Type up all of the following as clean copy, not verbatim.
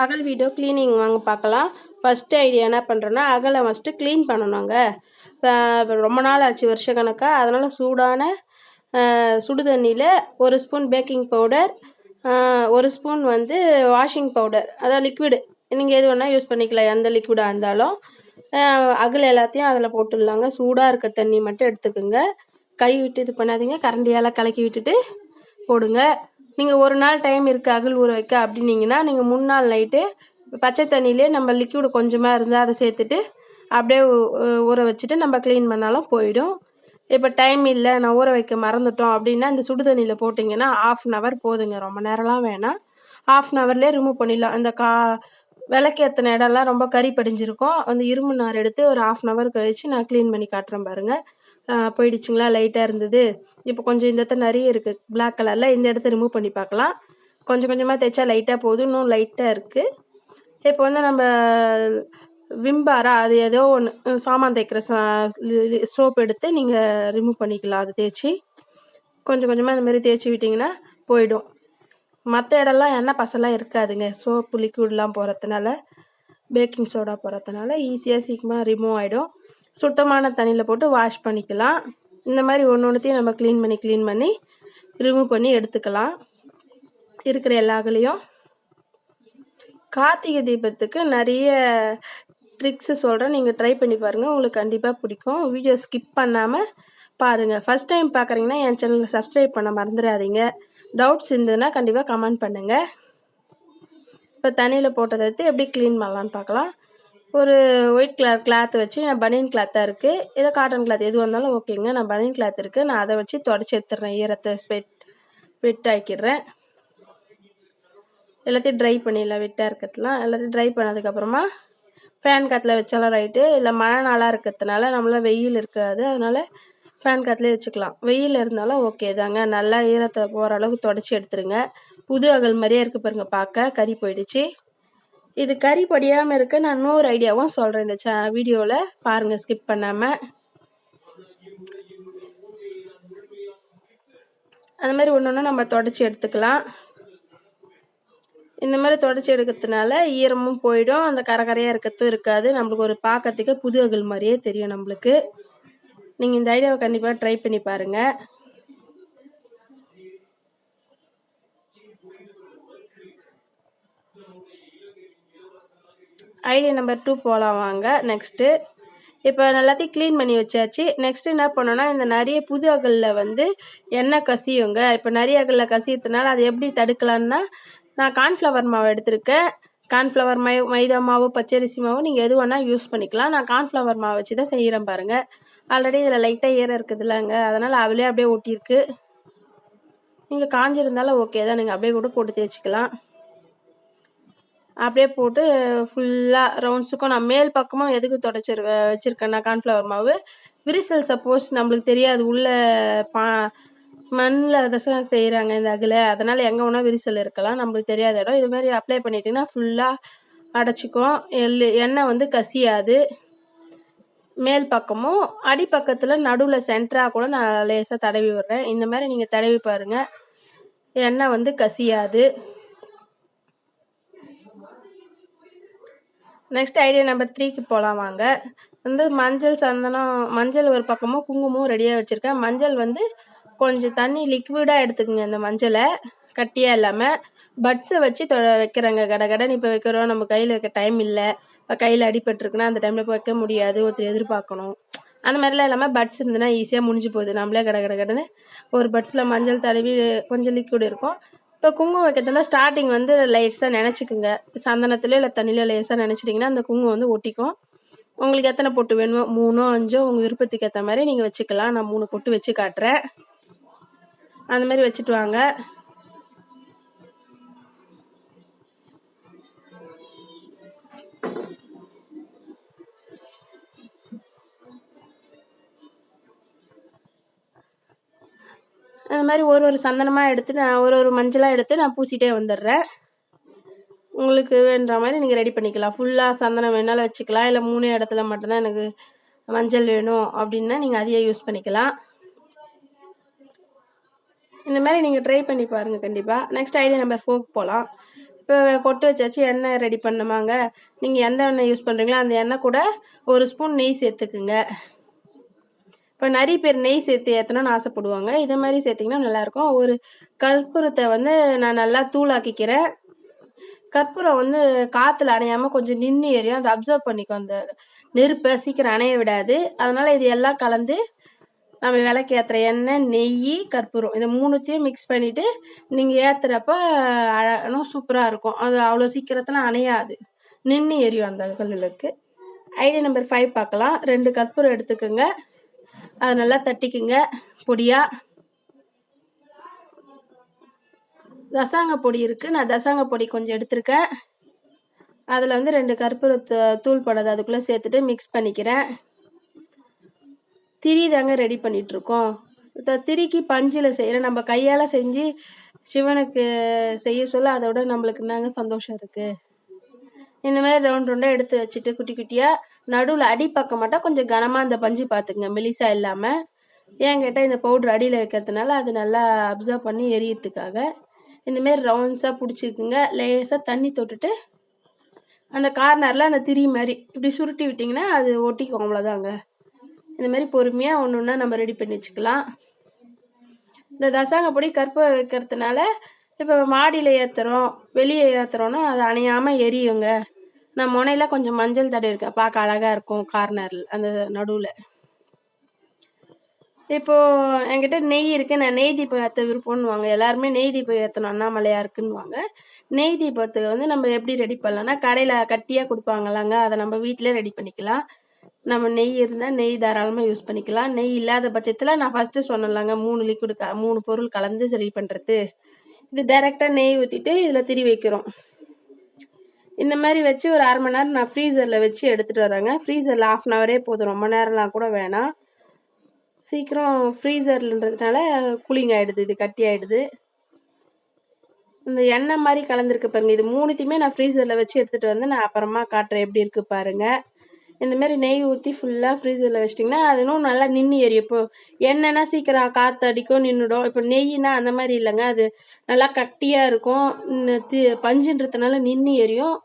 அகல் video cleaning வாங்க பார்க்கலாம். ஃபஸ்ட்டு ஐடியா என்ன பண்ணுறோன்னா, அகலை ஃபஸ்ட்டு க்ளீன் பண்ணணுங்க. ரொம்ப நாள் ஆச்சு வருஷக்கணக்காக. அதனால் சூடான சுடு தண்ணியில் 1 ஸ்பூன் பேக்கிங் பவுடர், 1 ஸ்பூன் வந்து வாஷிங் பவுடர், அதாவது லிக்விடு. நீங்கள் எது வேணால் யூஸ் பண்ணிக்கலாம், எந்த லிக்விடாக இருந்தாலும். அகல் எல்லாத்தையும் அதில் போட்டுடலாங்க. சூடாக இருக்க தண்ணி மட்டும் எடுத்துக்கோங்க. கை விட்டு இது பண்ணாதீங்க, கரண்டியால் கலக்கி விட்டுட்டு போடுங்க. நீங்கள் ஒரு நாள் டைம் இருக்குது அகல் ஊற வைக்க அப்படின்னீங்கன்னா, நீங்கள் முன்னாள் நைட்டு பச்சை தண்ணியிலே நம்ம லிக்விடு கொஞ்சமாக இருந்தால் அதை சேர்த்துட்டு அப்படியே ஊற வச்சுட்டு நம்ம க்ளீன் பண்ணாலும் போயிடும். இப்போ டைம் இல்லை, நான் ஊற வைக்க மறந்துட்டோம் அப்படின்னா, இந்த சுடு தண்ணியில் போட்டிங்கன்னா 1/2 hour போதுங்க. ரொம்ப நேரம்லாம் வேணாம், 1/2 hourலேயே ரிமூவ் பண்ணிடலாம். இந்த விளக்கேற்றின இடம்லாம் ரொம்ப கறி படிஞ்சிருக்கும். அந்த இரும்பு நார் எடுத்து ஒரு 1/2 hour கழித்து நான் க்ளீன் பண்ணி காட்டுறேன் பாருங்கள். போயிடுச்சுங்களா? லைட்டாக இருந்தது. இப்போ கொஞ்சம் இந்த இடத்துல நிறைய இருக்குது பிளாக் கலரில். இந்த இடத்த ரிமூவ் பண்ணி பார்க்கலாம். கொஞ்சம் கொஞ்சமாக தேய்ச்சா லைட்டாக போதும், இன்னும் லைட்டாக இருக்குது. இப்போ வந்து நம்ம விம்பாரா அது ஏதோ ஒன்று சாமான் தேய்க்கிற சோப் எடுத்து நீங்கள் ரிமூவ் பண்ணிக்கலாம். அது தேய்ச்சி கொஞ்சம் கொஞ்சமாக இந்த மாதிரி தேய்ச்சி விட்டிங்கன்னா போயிடும். மற்ற இடம்லாம் எண்ணெய் பசெல்லாம் இருக்காதுங்க. சோப்பு லிக்விட்லாம் போகிறதுனால, பேக்கிங் சோடா போகிறதுனால ஈஸியாக சீக்கிரமாக ரிமூவ் ஆகிடும். சுத்தமான தண்ணியில் போட்டு வாஷ் பண்ணிக்கலாம். இந்த மாதிரி ஒன்றுத்தையும் நம்ம க்ளீன் பண்ணி ரிமூவ் பண்ணி எடுத்துக்கலாம் இருக்கிற எல்லா அகலையும். கார்த்திகை தீபத்துக்கு நிறைய ட்ரிக்ஸு சொல்கிறேன், நீங்கள் ட்ரை பண்ணி பாருங்கள். உங்களுக்கு கண்டிப்பாக பிடிக்கும். வீடியோ ஸ்கிப் பண்ணாமல் பாருங்கள். ஃபஸ்ட் டைம் பார்க்குறீங்கன்னா என் சேனலை சப்ஸ்கிரைப் பண்ண மறந்துடாதீங்க. டவுட்ஸ் இருந்ததுன்னா கண்டிப்பாக கமெண்ட் பண்ணுங்கள். இப்போ தண்ணியில் போட்டதை எடுத்து எப்படி க்ளீன் பண்ணலான்னு பார்க்கலாம். ஒரு ஒயிட் கலர் கிளாத் வச்சு, நான் பனியன் கிளாத்தாக இருக்குது, ஏதோ காட்டன் கிளாத் எது வந்தாலும் ஓகேங்க. நான் பனியன் கிளாத் இருக்குது, நான் அதை வச்சு தொடச்சி எடுத்துடுறேன். ஈரத்தை வெட் ஆக்கிடுறேன். எல்லாத்தையும் ட்ரை பண்ணிடலாம். வெட்டாக இருக்கிறதுலாம் எல்லாத்தையும் ட்ரை பண்ணதுக்கப்புறமா ஃபேன் காற்றுல வச்சாலும் ரைட்டு, இல்லை மழை நாளாக இருக்கிறதுனால நம்மள வெயில் இருக்காது, அதனால் ஃபேன் காற்றுலேயே வச்சுக்கலாம். வெயில் இருந்தாலும் ஓகே தாங்க. நல்லா ஈரத்தை போகிற அளவுக்கு தொடச்சி எடுத்துருங்க. புது அகல் மாதிரியே இருக்குது பாருங்கள், பார்க்க கறி போயிடுச்சு. இது கறி படியாமல் இருக்க நான் இன்னொரு ஐடியாவும் சொல்கிறேன் இந்த வீடியோவில் பாருங்கள், ஸ்கிப் பண்ணாமல். அந்த மாதிரி ஒன்று ஒன்று நம்ம தொடச்சி எடுத்துக்கலாம். இந்த மாதிரி தொடச்சி எடுக்கிறதுனால ஈரமும் போயிடும், அந்த கரையாக இருக்கிறதும் இருக்காது. நம்மளுக்கு ஒரு பார்க்கறதுக்கு புது அகல் மாதிரியே தெரியும் நம்மளுக்கு. நீங்கள் இந்த ஐடியாவை கண்டிப்பாக ட்ரை பண்ணி பாருங்கள். ஐடியா நம்பர் 2 போகலாம் வாங்க. நெக்ஸ்ட்டு இப்போ எல்லாத்தையும் க்ளீன் பண்ணி வச்சாச்சு. நெக்ஸ்ட்டு என்ன பண்ணோன்னா, இந்த நிறைய புது அகலில் வந்து எண்ணெய் கசியுங்க. இப்போ நிறைய அகலில் கசியறதுனால அதை எப்படி தடுக்கலான்னா, நான் கார்ன்ஃப்ளவர் மாவு எடுத்திருக்கேன். கார்ன்ஃப்ளவர் மைதா மாவு, பச்சரிசி மாவு நீங்கள் எது வேணால் யூஸ் பண்ணிக்கலாம். நான் கார்ன்ஃப்ளவர் மாவு வச்சு தான் செய்கிறேன் பாருங்கள். ஆல்ரெடி இதில் லைட்டாக ஈரம் இருக்குதுல்லங்க, அதனால் அவளே அப்படியே ஒட்டியிருக்கு. நீங்கள் காஞ்சிருந்தாலும் ஓகே தான், நீங்கள் அப்படியே கூட போட்டு தேய்ச்சிக்கலாம். அப்படியே போட்டு ஃபுல்லாக ரவுண்ட்ஸுக்கும் நான் மேல் பக்கமும் எதுக்கு வச்சுருக்கேன்னா கார்ன்ஃப்ளவர் மாவு, விரிசல் சப்போஸ் நம்மளுக்கு தெரியாது, உள்ள மண்ணில் தான் செய்கிறாங்க இந்த அகலை, அதனால் எங்கே வேணால் விரிசல் இருக்கலாம், நம்மளுக்கு தெரியாத இடம். இது மாதிரி அப்ளை பண்ணிட்டிங்கன்னா ஃபுல்லாக அடைச்சிக்கும். எண்ணெய் வந்து கசியாது. மேல் பக்கமும் அடிப்பக்கத்தில் நடுவில் சென்டராக கூட நான் லேசாக தடவி விடுறேன். இந்த மாதிரி நீங்கள் தடவி பாருங்கள், எண்ணெய் வந்து கசியாது. நெக்ஸ்ட் ஐடியா நம்பர் 3க்கு போகலாம் வாங்க. வந்து மஞ்சள், சந்தனம், மஞ்சள் ஒரு பக்கமும் குங்குமம் ரெடியாக வச்சுருக்கேன். மஞ்சள் வந்து கொஞ்சம் தண்ணி லிக்விடாக எடுத்துக்கோங்க. இந்த மஞ்சளை கட்டியாக இல்லாமல் பட்ஸை வச்சு வைக்கிறேங்க. கடகடன்னு இப்போ வைக்கிறோம், நம்ம கையில் வைக்க டைம் இல்லை, இப்போ கையில் அடிபட்டுருக்குன்னா அந்த டைமில் வைக்க முடியாது, ஒருத்தர் எதிர்பார்க்கணும். அந்த மாதிரிலாம் இல்லாமல் பட்ஸ் இருந்ததுன்னா ஈஸியாக முடிஞ்சு போகுது. நம்மளே கடகடன்னு ஒரு பட்ஸில் மஞ்சள் தடவி கொஞ்சம் லிக்விட் இருக்கும். இப்போ குங்குமம் வைக்கிறதுனா ஸ்டார்டிங் வந்து லைட்ஸாக நினச்சிக்குங்க. சந்தனத்துலேயோ இல்லை தண்ணியிலோ லேசாக நினச்சிட்டிங்கன்னா அந்த குங்குமம் வந்து ஒட்டிக்கும். உங்களுக்கு எத்தனை பொட்டு வேணுமோ, 3ஓ 5ஓ உங்கள் விருப்பத்துக்கு ஏற்ற மாதிரி நீங்கள் வச்சுக்கலாம். நான் 3 பொட்டு வச்சு காட்டுறேன். அந்த மாதிரி வச்சுட்டு வாங்க. அந்த மாதிரி ஒரு சந்தனமாக எடுத்து நான் ஒரு மஞ்சளாக எடுத்து நான் பூசிட்டே வந்துடுறேன். உங்களுக்கு வேணுற மாதிரி நீங்கள் ரெடி பண்ணிக்கலாம். ஃபுல்லாக சந்தனம் வேணாலும் வச்சுக்கலாம், இல்லை 3 இடத்துல மட்டும்தான் எனக்கு மஞ்சள் வேணும் அப்படின்னா நீங்கள் அதையே யூஸ் பண்ணிக்கலாம். இந்த மாதிரி நீங்கள் ட்ரை பண்ணி பாருங்கள் கண்டிப்பாக. நெக்ஸ்ட் ஐடியா நம்பர் 4க்கு போகலாம். இப்போ பொட்டு வச்சாச்சு, எண்ணெய் ரெடி பண்ணமாங்க. நீங்கள் எந்த எண்ணெய் யூஸ் பண்ணுறீங்களோ அந்த எண்ணெய் கூட 1 ஸ்பூன் நெய் சேர்த்துக்குங்க. இப்போ நிறைய பேர் நெய் சேர்த்து ஏற்றணும்னு ஆசைப்படுவாங்க. இதே மாதிரி சேர்த்திங்கன்னா நல்லாயிருக்கும். ஒரு கற்பூரத்தை வந்து நான் நல்லா தூளாக்கிக்கிறேன். கற்பூரம் வந்து காற்றுல அணையாமல் கொஞ்சம் நின்று எரியும். அதை அப்சர்வ் பண்ணிக்கும், அந்த நெருப்பை சீக்கிரம் அணைய விடாது. அதனால் இது எல்லாம் கலந்து நம்ம விளக்கு ஏற்றுற எண்ணெய், நெய், கற்பூரம் இதை 3த்தையும் மிக்ஸ் பண்ணிவிட்டு நீங்கள் ஏற்றுறப்ப இன்னும் சூப்பராக இருக்கும். அது அவ்வளோ சீக்கிரத்தில் அணையாது, நின்று எரியும் அந்த அகல் விளக்கு. ஐடியா நம்பர் 5 பார்க்கலாம். 2 கற்பூரம் எடுத்துக்கோங்க. அதை நல்லா தட்டிக்குங்க பொடியாக. தசாங்க பொடி இருக்குது, நான் தசாங்க பொடி கொஞ்சம் எடுத்திருக்கேன். அதில் வந்து 2 கற்பூரத்தை தூள் பண்ணதை அதுக்குள்ளே சேர்த்துட்டு மிக்ஸ் பண்ணிக்கிறேன். திரி தாங்க ரெடி பண்ணிகிட்ருக்கோம். திரிக்கு பஞ்சில் செய்கிறேன். நம்ம கையால் செஞ்சு சிவனுக்கு செய்ய சொல்ல அதோட நம்மளுக்கு என்னங்க சந்தோஷம் இருக்குது. இந்த மாதிரி ரவுண்ட் ரவுண்டாக எடுத்து வச்சுட்டு குட்டி குட்டியாக நடுவில் அடிப்பக்கம் மட்டும் கொஞ்சம் கனமாக அந்த பஞ்சு பார்த்துக்குங்க, மெலிசா இல்லாமல். ஏன் கேட்டால் இந்த பவுட்ரு அடியில் வைக்கிறதுனால அது நல்லா அப்சர்வ் பண்ணி எரியறதுக்காக. இந்தமாரி ரவுண்ட்ஸாக பிடிச்சிக்குங்க. லேசாக தண்ணி தொட்டுட்டு அந்த கார்னரில் அந்த திரி மாதிரி இப்படி சுருட்டி விட்டிங்கன்னா அது ஒட்டிக்கும், அவ்வளோதாங்க. இந்த மாதிரி பொறுமையாக ஒன்று ஒன்றா நம்ம ரெடி பண்ணி வச்சுக்கலாம். இந்த தசாங்க பொடி கற்பூரம் வைக்கிறதுனால இப்போ மாடியில் ஏற்றுறோம், வெளியே ஏற்றுறோன்னா அது அணையாமல் எரியுங்க. நான் முனையில் கொஞ்சம் மஞ்சள் தடவி இருக்கேன், பார்க்க அழகாக இருக்கும் கார்னரில் அந்த நடுவில். இப்போது என்கிட்ட நெய் இருக்குது, நான் நெய் தீபம் ஏற்ற விருப்பம்னுவாங்க. எல்லாருமே நெய் தீபம் ஏற்றணும் அண்ணாமலையாக இருக்குன்னுவாங்க. நெய் தீபத்துக்கு வந்து நம்ம எப்படி ரெடி பண்ணலாம்னா, கடையில் கட்டியாக கொடுப்பாங்களாங்க, அதை நம்ம வீட்டிலே ரெடி பண்ணிக்கலாம். நம்ம நெய் இருந்தால் நெய் தாராளமாக யூஸ் பண்ணிக்கலாம். நெய் இல்லாத பட்சத்தில் நான் ஃபஸ்ட்டு சொன்னலாங்க 3 லிக்விடு 3 பொருள் கலந்து ரெடி பண்ணுறது. இது டைரெக்டாக நெய் ஊற்றிட்டு இதில் திரி வைக்கிறோம். இந்த மாதிரி வச்சு ஒரு 1/2 மணி நேரம் நான் ஃப்ரீசரில் வச்சு எடுத்துகிட்டு வரேங்க. ஃப்ரீசரில் 1/2 அன் ஹவரே போதும், ரொம்ப நேரம்லாம் கூட வேணாம். சீக்கிரம் ஃப்ரீசர்ன்றதுனால கூலிங் ஆகிடுது, இது கட்டி ஆகிடுது. இந்த எண்ணெய் மாதிரி கலந்துருக்கு பாருங்கள், இது 3த்தையுமே நான் ஃப்ரீசரில் வச்சு எடுத்துகிட்டு வந்து நான் அப்புறமா காட்டுறேன் எப்படி இருக்குது பாருங்கள். இந்தமாரி நெய் ஊற்றி ஃபுல்லாக ஃப்ரீசரில் வச்சிட்டிங்கன்னா அது இன்னும் நல்லா நின்று எரியும். இப்போ எண்ணெய்னா சீக்கிரம் காற்று அடிக்கும், நின்றுடும். இப்போ நெய்னா அந்த மாதிரி இல்லைங்க, அது நல்லா கட்டியாக இருக்கும். பஞ்சுன்றதுனால நின்று எரியும்.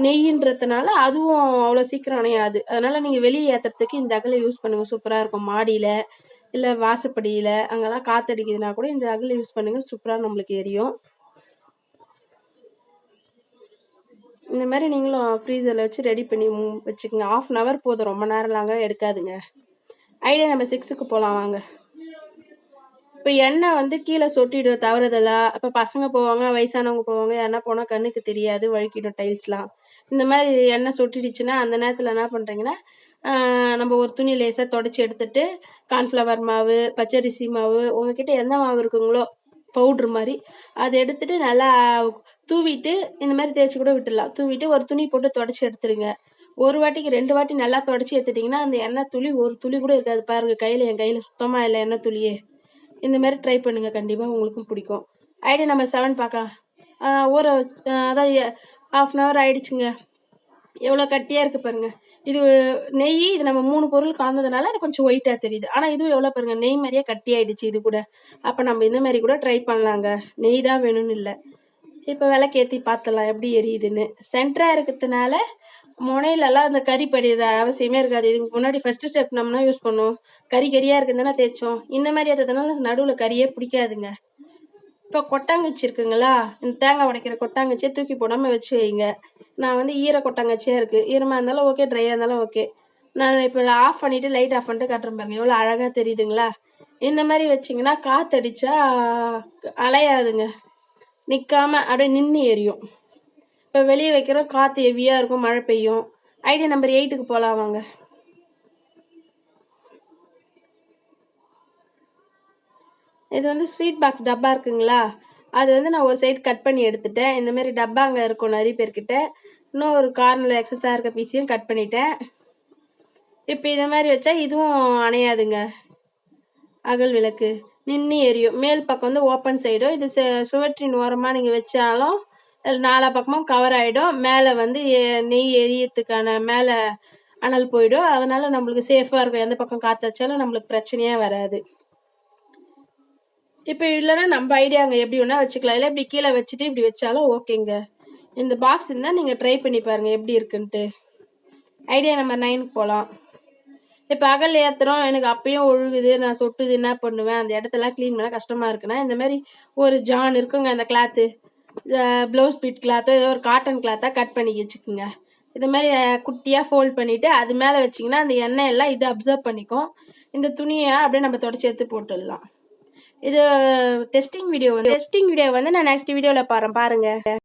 நெய்யின்றதுனால அதுவும் அவ்வளோ சீக்கிரம் அணையாது. அதனால் நீங்கள் வெளியே ஏற்றுறதுக்கு இந்த அகலை யூஸ் பண்ணுங்கள், சூப்பராக இருக்கும். மாடியில் இல்லை வாசப்படியில் அங்கெல்லாம் காற்றடிக்குதுன்னா கூட இந்த அகலை யூஸ் பண்ணுங்கள், சூப்பராக நம்மளுக்கு எரியும். இந்த மாதிரி நீங்களும் ஃப்ரீசரில் வச்சு ரெடி பண்ணி வச்சுக்கோங்க. 1/2 அன் ஹவர் போதும், ரொம்ப நேரம்லாங்க எடுக்காதுங்க. ஐடியா நம்பர் 6க்கு போகலாம் வாங்க. இப்போ எண்ணெய் வந்து கீழே சொட்டிட தவறுதலா, இப்போ பசங்க போவாங்க, வயசானவங்க போவாங்க, யாருன்னா போனால் கண்ணுக்கு தெரியாது, வழுக்கிடும் டைல்ஸ்லாம். இந்த மாதிரி எண்ணெய் சொட்டிடுச்சுன்னா அந்த நேரத்தில் என்ன பண்ணுறீங்கன்னா, நம்ம ஒரு துணி லேசாக தொடச்சி எடுத்துகிட்டு கார்ன்ஃப்ளவர் மாவு, பச்சரிசி மாவு, உங்ககிட்ட எந்த மாவு இருக்குங்களோ பவுட்ரு மாதிரி அதை எடுத்துகிட்டு நல்லா தூவிட்டு இந்த மாதிரி தேய்ச்சி கூட விட்டுடலாம். தூவிட்டு ஒரு துணி போட்டு தொடச்சி எடுத்துடுங்க. ஒரு வாட்டிக்கு 2 வாட்டி நல்லா தொடச்சி எடுத்துட்டிங்கன்னா அந்த எண்ணெய் துளி ஒரு துளி கூட இருக்காது. பாருங்கள் கையில், என் கையில் சுத்தமாக இல்லை எண்ணெய் துளியே. இந்த மாதிரி ட்ரை பண்ணுங்கள், கண்டிப்பாக உங்களுக்கும் பிடிக்கும். ஐடியா நம்பர் 7 பார்க்கலாம். அதான் 1/2 அன் ஹவர் ஆகிடுச்சுங்க. எவ்வளோ கட்டியாக இருக்குது பாருங்கள். இது நெய், இது நம்ம 3 பொருள் கலந்ததுனால அது கொஞ்சம் ஒயிட்டாக தெரியுது. ஆனால் இதுவும் எவ்வளோ பாருங்கள், நெய் மாதிரியே கட்டியாகிடுச்சு இது கூட. அப்போ நம்ம இந்த மாதிரி கூட ட்ரை பண்ணலாங்க, நெய் தான் வேணும்னு இல்லை. இப்போ விளக்கேற்றி பார்த்துடலாம் எப்படி எரியுதுன்னு. சென்டராக இருக்கிறதுனால முனையிலலாம் அந்த கறி படிகிற அவசியமே இருக்காது. இதுக்கு முன்னாடி ஃபஸ்ட்டு ஸ்டெப் நம்மனா யூஸ் பண்ணோம், கறியாக இருக்குதுன்னா தேய்ச்சோம். இந்த மாதிரி ஏற்றதுனால நடுவில் கறியே பிடிக்காதுங்க. இப்போ கொட்டாங்குச்சி இருக்குங்களா, இந்த தேங்காய் உடைக்கிற கொட்டாங்குச்சியை தூக்கி போடாமல் வச்சு வைங்க. நான் வந்து ஈர கொட்டாங்குச்சியாக இருக்குது, ஈரமாக இருந்தாலும் ஓகே, ட்ரையாக இருந்தாலும் ஓகே. நான் இப்போ ஆஃப் பண்ணிவிட்டு லைட் ஆஃப் பண்ணிட்டு காட்டுறேன் பாருங்கள், எவ்வளோ அழகாக தெரியுதுங்களா. இந்த மாதிரி வச்சிங்கன்னா காற்றடிச்சா அலையாதுங்க, நிற்காம அப்படியே நின்று எரியும். இப்போ வெளியே வைக்கிறோம், காற்று ஹெவியாக இருக்கும், மழை பெய்யும். ஐடியா நம்பர் 8க்கு போகலாம் வாங்க. இது வந்து ஸ்வீட் பாக்ஸ் டப்பா இருக்குங்களா, அது வந்து நான் ஒரு சைடு கட் பண்ணி எடுத்துட்டேன். இந்த மாதிரி டப்பா அங்கே இருக்கும் நிறைய பேர்கிட்ட. இன்னும் ஒரு கார்னரில் எக்ஸஸாக இருக்க பீஸையும் கட் பண்ணிட்டேன். இப்போ இதை மாதிரி வச்சா இதுவும் அணையாதுங்க, அகல் விளக்கு நின்று எரியும். மேல் பக்கம் வந்து ஓப்பன் சைடும், இது சுவற்றின் ஓரமாக நீங்கள் வச்சாலும் 4 பக்கமும் கவர் ஆகிடும். மேலே வந்து நெய் எரியத்துக்கான மேலே அனல் போயிடும். அதனால் நம்மளுக்கு சேஃபாக இருக்கும், எந்த பக்கம் காற்று வச்சாலும் நம்மளுக்கு பிரச்சனையாக வராது. இப்போ இல்லைன்னா நம்ம ஐடியாங்க எப்படி வேணால் வச்சுக்கலாம், இல்லை இப்படி கீழே வச்சுட்டு இப்படி வச்சாலும் ஓகேங்க. இந்த பாக்ஸ் இருந்தால் நீங்கள் ட்ரை பண்ணி பாருங்கள் எப்படி இருக்குன்ட்டு. ஐடியா நம்பர் 9க்கு போகலாம். இப்போ அகல் ஏற்றுறோம், எனக்கு அப்பயும் ஒழுகுது, நான் சொட்டுது, என்ன பண்ணுவேன்? அந்த இடத்தெல்லாம் க்ளீன் பண்ண கஷ்டமாக இருக்குன்னா இந்த மாதிரி ஒரு ஜான் இருக்குங்க, அந்த கிளாத்து ப்ளவுஸ் பீட் கிளாத்தோ ஏதோ ஒரு காட்டன் கிளாத்தாக கட் பண்ணி வச்சுக்கோங்க. இது மாதிரி குட்டியாக ஃபோல்ட் பண்ணிவிட்டு அது மேலே வச்சிங்கன்னா அந்த எண்ணெய் எல்லாம் இது அப்சர்வ் பண்ணிக்கும். இந்த துணியை அப்படியே நம்ம தொடச்சி எடுத்து போட்டுடலாம். இது டெஸ்டிங் வீடியோ வந்து நான் நெக்ஸ்ட் வீடியோவில் பாருங்கள்.